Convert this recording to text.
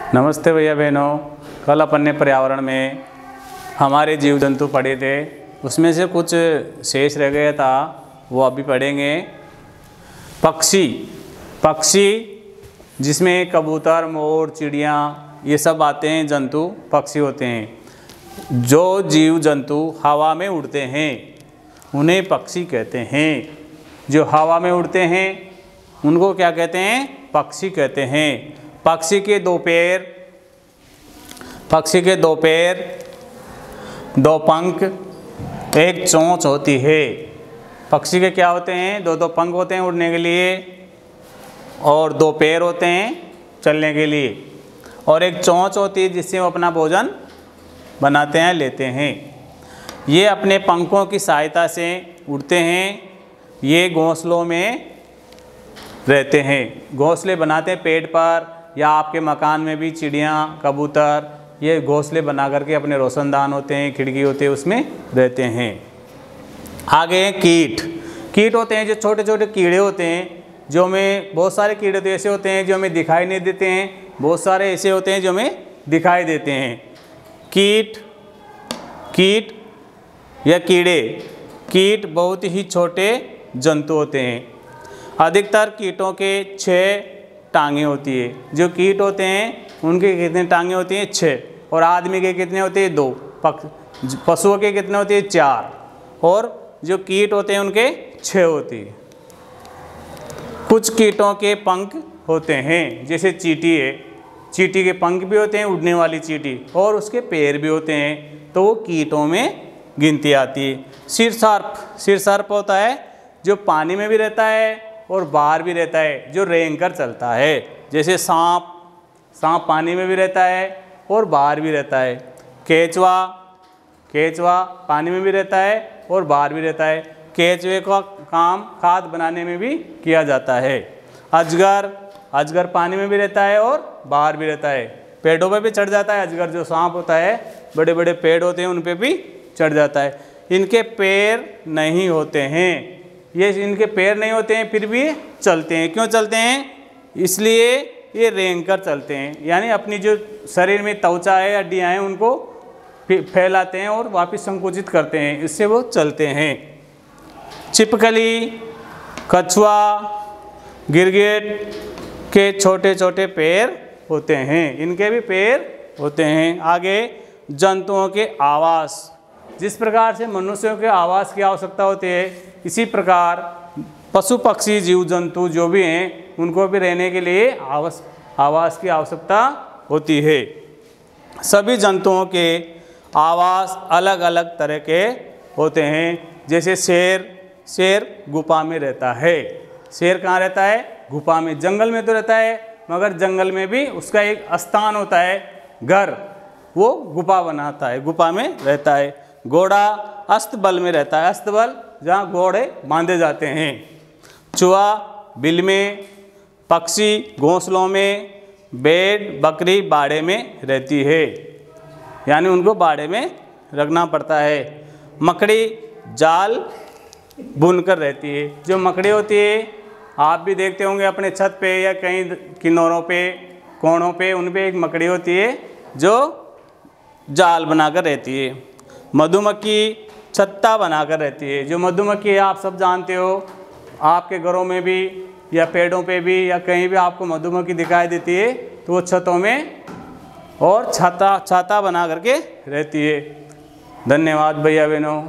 नमस्ते भैया बहनों। कल अपन ने पर्यावरण में हमारे जीव जंतु पढ़े थे, उसमें से कुछ शेष रह गया था, वो अभी पढ़ेंगे। पक्षी जिसमें कबूतर, मोर, चिड़िया ये सब आते हैं, जंतु पक्षी होते हैं। जो जीव जंतु हवा में उड़ते हैं उन्हें पक्षी कहते हैं। जो हवा में उड़ते हैं उनको क्या कहते हैं? पक्षी कहते हैं। पक्षी के दो पैर, दो पंख, एक चोंच होती है। पक्षी के क्या होते हैं? दो पंख होते हैं उड़ने के लिए, और दो पैर होते हैं चलने के लिए, और एक चोंच होती है जिससे वो अपना भोजन बनाते हैं, लेते हैं। ये अपने पंखों की सहायता से उड़ते हैं। ये घोंसलों में रहते हैं, घोंसले बनाते हैं पेड़ पर, या आपके मकान में भी चिड़िया, कबूतर ये घोंसले बना करके अपने रोशनदान होते हैं, खिड़की होते हैं, उसमें रहते हैं। आगे हैं कीट होते हैं जो छोटे छोटे कीड़े होते हैं, जो हमें बहुत सारे कीड़े तो ऐसे होते हैं जो हमें दिखाई नहीं देते हैं, बहुत सारे ऐसे होते हैं जो हमें दिखाई देते हैं। कीट या कीट बहुत ही छोटे जंतु होते हैं। अधिकतर कीटों के 6 टांगें होती है। जो कीट होते हैं उनके कितने टांगें होती हैं? 6। और आदमी के कितने होते हैं? 2। पशुओं के कितने होते हैं? 4। और जो कीट होते हैं उनके 6 होती है। कुछ कीटों के पंख होते हैं, जैसे चींटी है, चींटी के पंख भी होते हैं, उड़ने वाली चींटी, और उसके पैर भी होते हैं, तो वो कीटों में गिनती आती है। सिर सर्प होता है जो पानी में भी रहता है और बाहर भी रहता है, जो रेंग कर चलता है। जैसे सांप पानी में भी रहता है और बाहर भी रहता है। केचवा पानी में भी रहता है और बाहर भी रहता है। केचवे का काम खाद बनाने में भी किया जाता है। अजगर पानी में भी रहता है और बाहर भी रहता है। पेड़ों पे भी चढ़ जाता है अजगर। जो सांप होता है, बड़े बड़े पेड़ होते हैं उन पे भी चढ़ जाता है। इनके पैर नहीं होते हैं, इनके पैर नहीं होते हैं, फिर भी चलते हैं। क्यों चलते हैं? इसलिए ये रेंग कर चलते हैं, यानी अपनी जो शरीर में त्वचा है, हड्डियाँ हैं, उनको फैलाते हैं और वापस संकुचित करते हैं, इससे वो चलते हैं। छिपकली, कछुआ, गिरगिट के छोटे छोटे पैर होते हैं, इनके भी पैर होते हैं। आगे जंतुओं के आवास। जिस प्रकार से मनुष्यों के आवास की आवश्यकता होती है, इसी प्रकार पशु पक्षी जीव जंतु जो भी हैं उनको भी रहने के लिए आवास की आवश्यकता होती है। सभी जंतुओं के आवास अलग अलग तरह के होते हैं। जैसे शेर गुफा में रहता है। शेर कहाँ रहता है? गुफा में। जंगल में तो रहता है, मगर जंगल में भी उसका एक स्थान होता है, घर, वो गुफा बनाता है, गुफा में रहता है। घोड़ा अस्तबल में रहता है, अस्तबल जहाँ घोड़े बांधे जाते हैं। चूहा बिल में, पक्षी घोंसलों में, भेड़ बकरी बाड़े में रहती है, यानी उनको बाड़े में रखना पड़ता है। मकड़ी जाल बुनकर रहती है। जो मकड़ी होती है आप भी देखते होंगे अपने छत पे या कहीं किनारों पे, कोनों पे, उन पे एक मकड़ी होती है जो जाल बनाकर रहती है। मधुमक्खी छत्ता बनाकर रहती है। जो मधुमक्खी है आप सब जानते हो, आपके घरों में भी या पेड़ों पे भी या कहीं भी आपको मधुमक्खी दिखाई देती है, तो वो छतों में और छाता बना करके रहती है। धन्यवाद भैया बहनों।